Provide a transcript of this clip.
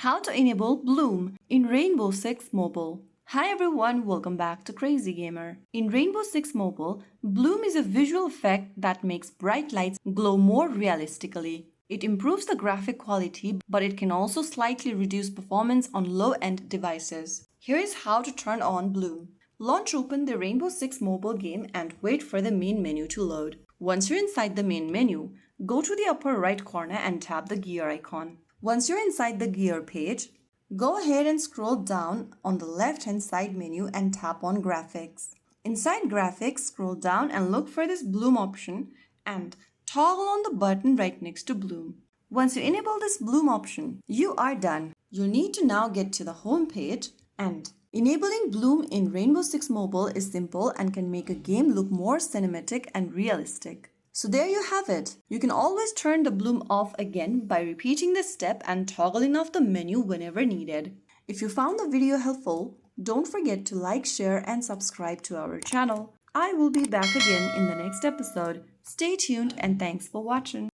How to enable bloom in Rainbow Six Mobile. Hi everyone, welcome back to Crazy Gamer. In Rainbow Six Mobile, bloom is a visual effect that makes bright lights glow more realistically. It improves the graphic quality, but it can also slightly reduce performance on low-end devices. Here is how to turn on bloom. Launch open the Rainbow Six Mobile game and wait for the main menu to load. Once you're inside the main menu, go to the upper right corner and tap the gear icon. Once you're inside the gear page, go ahead and scroll down on the left-hand side menu and tap on Graphics. Inside Graphics, scroll down and look for this bloom option and toggle on the button right next to bloom. Once you enable this bloom option, you are done. You need to now get to the home page, and enabling bloom in Rainbow Six Mobile is simple and can make a game look more cinematic and realistic. So there you have it. You can always turn the bloom off again by repeating this step and toggling off the menu whenever needed. If you found the video helpful, don't forget to like, share, and subscribe to our channel. I will be back again in the next episode. Stay tuned and thanks for watching.